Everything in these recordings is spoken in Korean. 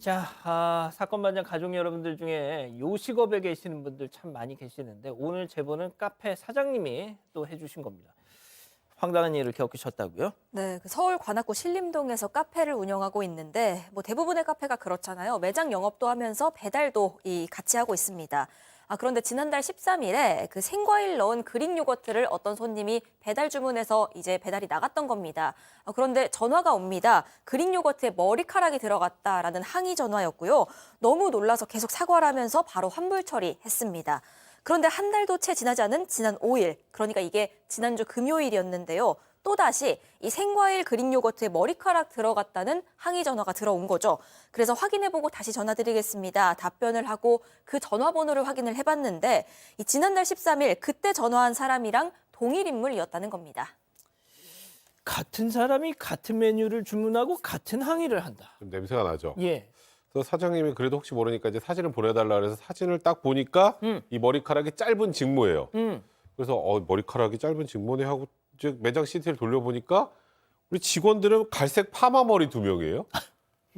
자, 사건 반장 가족 여러분들 중에 요식업에 계시는 분들 참 많이 계시는데 오늘 제보는 카페 사장님이 또 해주신 겁니다. 황당한 일을 겪으셨다고요? 네, 그 서울 관악구 신림동에서 카페를 운영하고 있는데 뭐 대부분의 카페가 그렇잖아요. 매장 영업도 하면서 배달도 같이 하고 있습니다. 그런데 지난달 13일에 그 생과일 넣은 그릭 요거트를 어떤 손님이 배달 주문해서 이제 배달이 나갔던 겁니다. 그런데 전화가 옵니다. 그릭 요거트에 머리카락이 들어갔다라는 항의 전화였고요. 너무 놀라서 계속 사과를 하면서 바로 환불 처리했습니다. 그런데 한 달도 채 지나지 않은 지난 5일, 그러니까 이게 지난주 금요일이었는데요. 또다시 이 생과일 그릭 요거트에 머리카락 들어갔다는 항의 전화가 들어온 거죠. 그래서 확인해보고 다시 전화드리겠습니다. 답변을 하고 그 전화번호를 확인을 해봤는데 이 지난달 13일 그때 전화한 사람이랑 동일 인물이었다는 겁니다. 같은 사람이 같은 메뉴를 주문하고 같은 항의를 한다. 좀 냄새가 나죠. 예. 그래서 사장님이 그래도 혹시 모르니까 이제 사진을 보내달라 그래서 사진을 딱 보니까 이 머리카락이 짧은 직모예요. 그래서 머리카락이 짧은 직모네 하고 이제 매장 CCTV를 돌려보니까 우리 직원들은 갈색 파마 머리 2명이에요.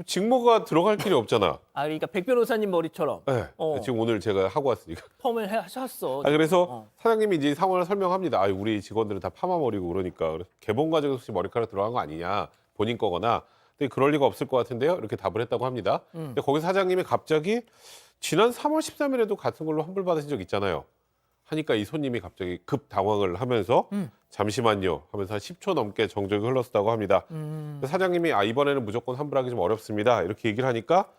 직모가 들어갈 길이 없잖아. 그러니까 백 변호사님 머리처럼 네. 지금 오늘 제가 하고 왔으니까. 펌을 하셨어. 그래서 사장님이 이제 상황을 설명합니다. 우리 직원들은 다 파마 머리고 그러니까 그래서 개봉 과정에서 혹시 머리카락 들어간 거 아니냐, 본인 거거나. 근데 그럴 리가 없을 것 같은데요. 이렇게 답을 했다고 합니다. 근데 거기 사장님이 갑자기 지난 3월 13일에도 같은 걸로 환불 받으신 적 있잖아요. 하니까 이 손님이 갑자기 급 당황을 하면서 잠시만요 하면서 한 10초 넘게 정적이 흘렀다고 합니다. 사장님이 이번에는 무조건 환불하기 좀 어렵습니다. 이렇게 얘기를 하니까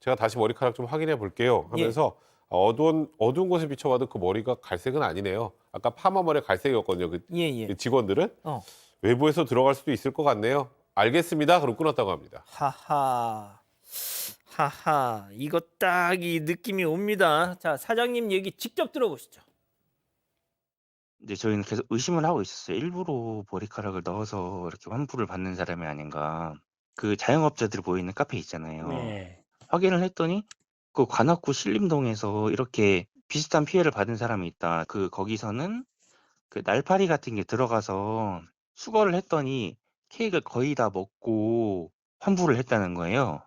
제가 다시 머리카락 좀 확인해 볼게요 하면서 어두운 곳에 비춰봐도 그 머리가 갈색은 아니네요. 아까 파마 머리 갈색이었거든요. 그 직원들은 외부에서 들어갈 수도 있을 것 같네요. 알겠습니다. 그럼 끊었다고 합니다. 하하, 이거 딱 이 느낌이 옵니다. 자, 사장님 얘기 직접 들어보시죠. 근데 저희는 계속 의심을 하고 있었어요. 일부러 머리카락을 넣어서 이렇게 환불을 받는 사람이 아닌가. 그 자영업자들 모이는 카페 있잖아요. 네. 확인을 했더니 그 관악구 신림동에서 이렇게 비슷한 피해를 받은 사람이 있다. 거기서는 그 날파리 같은 게 들어가서 수거를 했더니 케이크를 거의 다 먹고 환불을 했다는 거예요.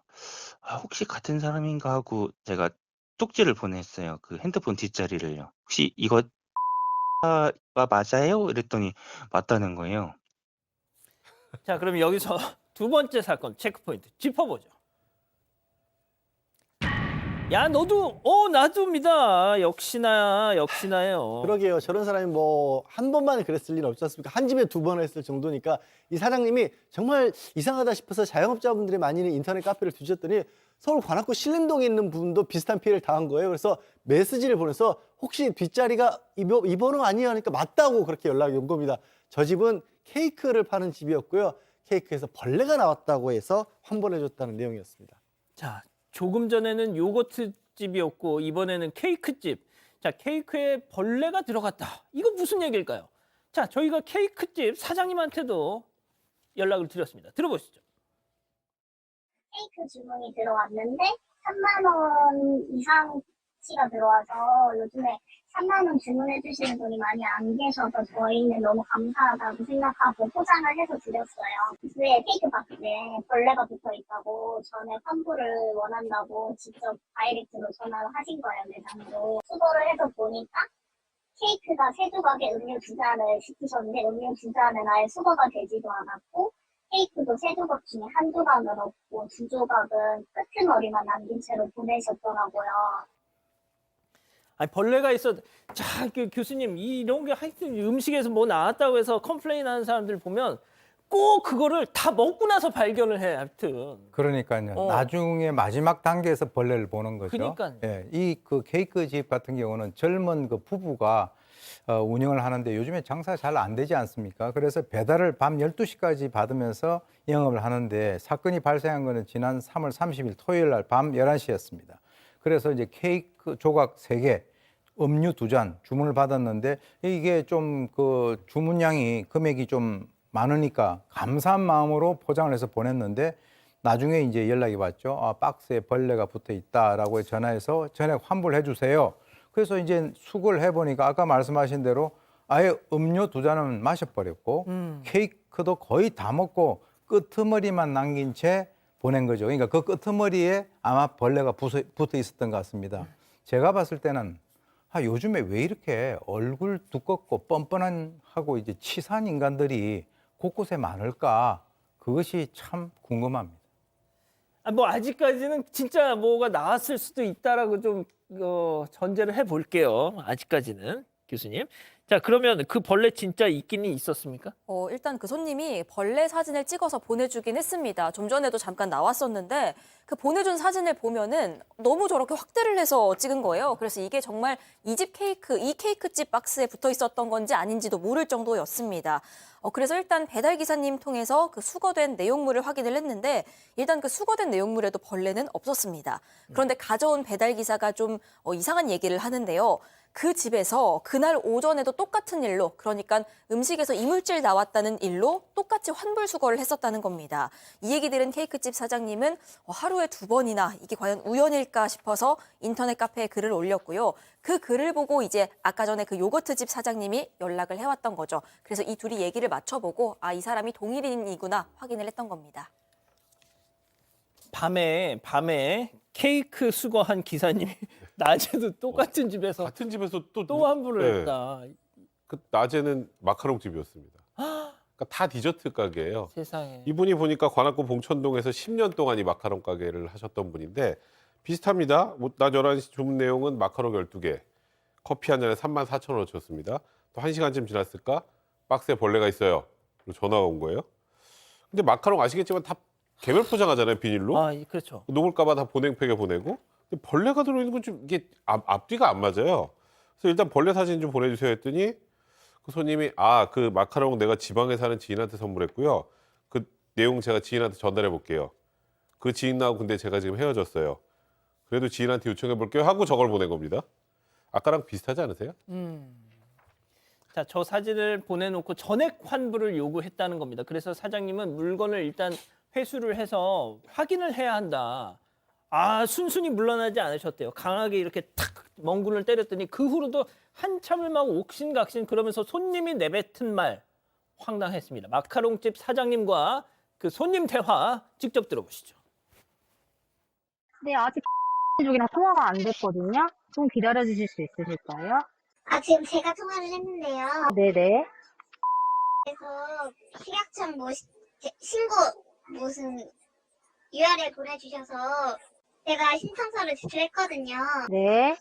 혹시 같은 사람인가 하고 제가 쪽지를 보냈어요. 그 핸드폰 뒷자리를요. 혹시 이거 맞아요? 이랬더니 맞다는 거예요. 자, 그럼 여기서 두 번째 사건 체크포인트 짚어보죠. 야, 너도 나도입니다. 역시나요. 그러게요. 저런 사람이 뭐 한 번만 그랬을 일은 없지 않습니까? 한 집에 2번 했을 정도니까 이 사장님이 정말 이상하다 싶어서 자영업자분들이 많이 있는 인터넷 카페를 뒤졌더니 서울 관악구 신림동에 있는 분도 비슷한 피해를 당한 거예요. 그래서 메시지를 보내서 혹시 뒷자리가 이 번호 아니에요? 하니까 맞다고 그렇게 연락이 온 겁니다. 저 집은 케이크를 파는 집이었고요. 케이크에서 벌레가 나왔다고 해서 환불해줬다는 내용이었습니다. 자, 조금 전에는 요거트 집이었고 이번에는 케이크 집. 자, 케이크에 벌레가 들어갔다. 이거 무슨 얘기일까요? 자, 저희가 케이크 집 사장님한테도 연락을 드렸습니다. 들어보시죠. 케이크 주문이 들어왔는데 3만 원 이상치가 들어와서 요즘에 3만 원 주문해 주시는 분이 많이 안 계셔서 저희는 너무 감사하다고 생각하고 포장을 해서 드렸어요. 그에 케이크 박스에 벌레가 붙어 있다고 전에 환불을 원한다고 직접 다이렉트로 전화를 하신 거예요, 매장으로. 수거를 해서 보니까 케이크가 3조각에 음료 2잔을 시키셨는데 음료 2잔은 아예 수거가 되지도 않았고 케이크도 3조각 중에 1조각은 없고 2조각은 끄트머리만 남긴 채로 보내셨더라고요. 벌레가 있어. 자, 교수님 이런 게 하여튼 음식에서 뭐 나왔다고 해서 컴플레인 하는 사람들 보면 꼭 그거를 다 먹고 나서 발견을 해. 하여튼. 그러니까요. 나중에 마지막 단계에서 벌레를 보는 거죠. 그러니까요. 예, 이 그 케이크 집 같은 경우는 젊은 그 부부가 운영을 하는데 요즘에 장사가 잘 안 되지 않습니까? 그래서 배달을 밤 12시까지 받으면서 영업을 하는데 사건이 발생한 거는 지난 3월 30일 토요일 날 밤 11시였습니다. 그래서 이제 케이크 조각 3개, 음료 2잔 주문을 받았는데 이게 좀 그 주문량이 금액이 좀 많으니까 감사한 마음으로 포장을 해서 보냈는데 나중에 이제 연락이 왔죠. 박스에 벌레가 붙어 있다라고 전화해서 전액 환불해 주세요. 그래서 이제 수거를 해보니까 아까 말씀하신 대로 아예 음료 2잔은 마셔버렸고 케이크도 거의 다 먹고 끄트머리만 남긴 채 보낸 거죠. 그러니까 그 끄트머리에 아마 벌레가 붙어 있었던 것 같습니다. 제가 봤을 때는 요즘에 왜 이렇게 얼굴 두껍고 뻔뻔한 하고 이제 치사한 인간들이 곳곳에 많을까? 그것이 참 궁금합니다. 뭐 아직까지는 진짜 뭐가 나왔을 수도 있다라고 좀 전제를 해볼게요. 아직까지는 교수님. 자, 그러면 그 벌레 진짜 있기는 있었습니까? 일단 그 손님이 벌레 사진을 찍어서 보내주긴 했습니다. 좀 전에도 잠깐 나왔었는데 그 보내준 사진을 보면은 너무 저렇게 확대를 해서 찍은 거예요. 그래서 이게 정말 이 집 케이크, 이 케이크집 박스에 붙어 있었던 건지 아닌지도 모를 정도였습니다. 그래서 일단 배달 기사님 통해서 그 수거된 내용물을 확인을 했는데 일단 그 수거된 내용물에도 벌레는 없었습니다. 그런데 가져온 배달 기사가 좀 이상한 얘기를 하는데요. 그 집에서 그날 오전에도 똑같은 일로, 그러니까 음식에서 이물질 나왔다는 일로 똑같이 환불 수거를 했었다는 겁니다. 이 얘기 들은 케이크집 사장님은 하루에 2번이나 이게 과연 우연일까 싶어서 인터넷 카페에 글을 올렸고요. 그 글을 보고 이제 아까 전에 그 요거트집 사장님이 연락을 해왔던 거죠. 그래서 이 둘이 얘기를 맞춰보고 이 사람이 동일인이구나 확인을 했던 겁니다. 밤에 케이크 수거한 기사님이 낮에도 똑같은 집에서 같은 집에서 또 환불을 네. 했다. 그 낮에는 마카롱 집이었습니다. 그러니까 다 디저트 가게예요. 세상에. 이분이 보니까 관악구 봉천동에서 10년 동안 이 마카롱 가게를 하셨던 분인데 비슷합니다. 낮 11시 주문 내용은 마카롱 12개, 커피 한 잔에 34,000원을 줬습니다. 또 1시간쯤 지났을까? 박스에 벌레가 있어요. 그리고 전화가 온 거예요. 근데 마카롱 아시겠지만 다 개별 포장하잖아요, 비닐로. 그렇죠. 녹을까 봐 다 보냉팩에 보내고. 근데 벌레가 들어있는 건 좀 이게 앞뒤가 안 맞아요. 그래서 일단 벌레 사진 좀 보내주세요 했더니 그 손님이 그 마카롱 내가 지방에 사는 지인한테 선물했고요. 그 내용 제가 지인한테 전달해 볼게요. 그 지인하고 근데 제가 지금 헤어졌어요. 그래도 지인한테 요청해 볼게요 하고 저걸 보낸 겁니다. 아까랑 비슷하지 않으세요? 자, 저 사진을 보내놓고 전액 환불을 요구했다는 겁니다. 그래서 사장님은 물건을 일단 회수를 해서 확인을 해야 한다. 순순히 물러나지 않으셨대요. 강하게 이렇게 탁 멍군을 때렸더니 그 후로도 한참을 막 옥신각신 그러면서 손님이 내뱉은 말 황당했습니다. 마카롱집 사장님과 그 손님 대화 직접 들어보시죠. 네, 아직 쪽이랑 통화가 안 됐거든요. 좀 기다려 주실 수 있으실까요? 지금 제가 통화를 했는데요. 네네. 그래서 식약청 신고 무슨 URL 보내주셔서 제가 신청서를 제출했거든요. 네.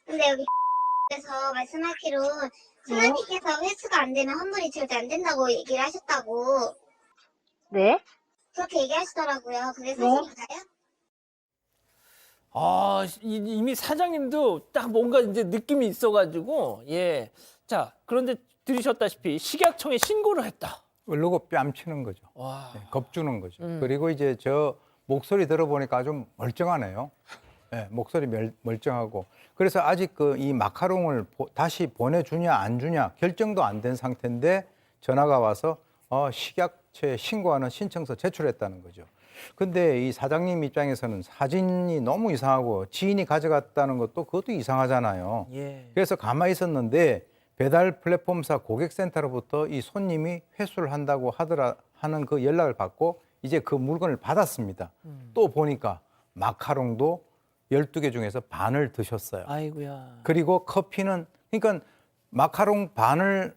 근데 여기 에서 말씀하기로 사장님께서 회수가 안 되면 환불이 절대 안 된다고 얘기를 하셨다고 네. 그렇게 얘기하시더라고요. 그게 사실인가요? 이미 사장님도 딱 뭔가 이제 느낌이 있어가지고 자, 그런데 들으셨다시피 식약청에 신고를 했다. 얼르고 뺨치는 거죠. 와. 네, 겁주는 거죠. 그리고 이제 저 목소리 들어보니까 좀 멀쩡하네요. 네, 목소리 멀쩡하고. 그래서 아직 이 마카롱을 다시 보내주냐 안 주냐 결정도 안 된 상태인데 전화가 와서 식약처에 신고하는 신청서 제출했다는 거죠. 근데 이 사장님 입장에서는 사진이 너무 이상하고 지인이 가져갔다는 것도 그것도 이상하잖아요. 그래서 가만히 있었는데 배달 플랫폼사 고객센터로부터 이 손님이 회수를 한다고 하는 그 연락을 받고 이제 그 물건을 받았습니다. 또 보니까 마카롱도 12개 중에서 반을 드셨어요. 아이고야. 그리고 커피는 그러니까 마카롱 반을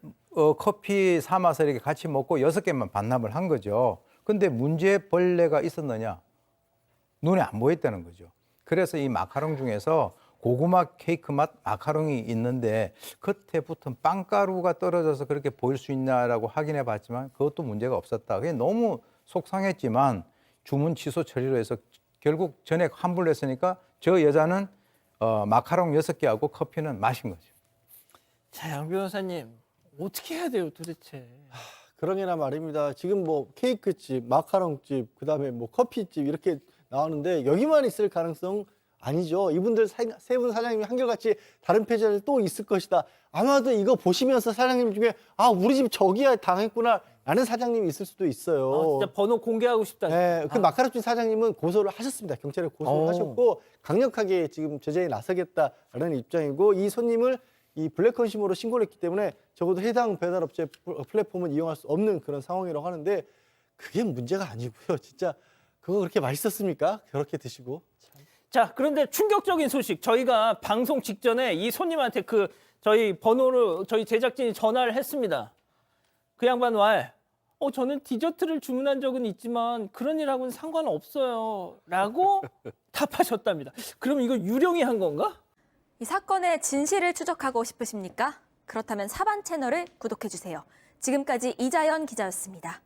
커피 삶아서 이렇게 같이 먹고 6개만 반납을 한 거죠. 근데 문제 벌레가 있었느냐? 눈에 안 보였다는 거죠. 그래서 이 마카롱 중에서 고구마 케이크 맛 마카롱이 있는데 겉에 붙은 빵가루가 떨어져서 그렇게 보일 수 있냐라고 확인해 봤지만 그것도 문제가 없었다. 그게 너무 속상했지만 주문 취소 처리로 해서 결국 전액 환불했으니까 저 여자는 마카롱 6개하고 커피는 마신 거죠. 자, 양 변호사님 어떻게 해야 돼요 도대체? 그러게나 말입니다. 지금 뭐 케이크집, 마카롱집, 그다음에 뭐 커피집 이렇게 나오는데 여기만 있을 가능성 아니죠. 이분들 세 분 사장님이 한결같이 다른 패전이 또 있을 것이다. 아마도 이거 보시면서 사장님 중에 우리 집 저기야 당했구나 라는 사장님이 있을 수도 있어요. 진짜 번호 공개하고 싶다. 네, 그 마카롱집 사장님은 고소를 하셨습니다. 경찰에 고소를 하셨고 강력하게 지금 제재에 나서겠다라는 입장이고 이 손님을 이 블랙컨슈머로 신고를 했기 때문에 적어도 해당 배달업체 플랫폼은 이용할 수 없는 그런 상황이라고 하는데 그게 문제가 아니고요. 진짜 그거 그렇게 맛있었습니까? 그렇게 드시고. 자, 그런데 충격적인 소식. 저희가 방송 직전에 이 손님한테 저희 번호로 저희 제작진이 전화를 했습니다. 그 양반 저는 디저트를 주문한 적은 있지만 그런 일하고는 상관없어요. 라고 답하셨답니다. 그럼 이거 유령이 한 건가? 이 사건의 진실을 추적하고 싶으십니까? 그렇다면 사반 채널을 구독해주세요. 지금까지 이자연 기자였습니다.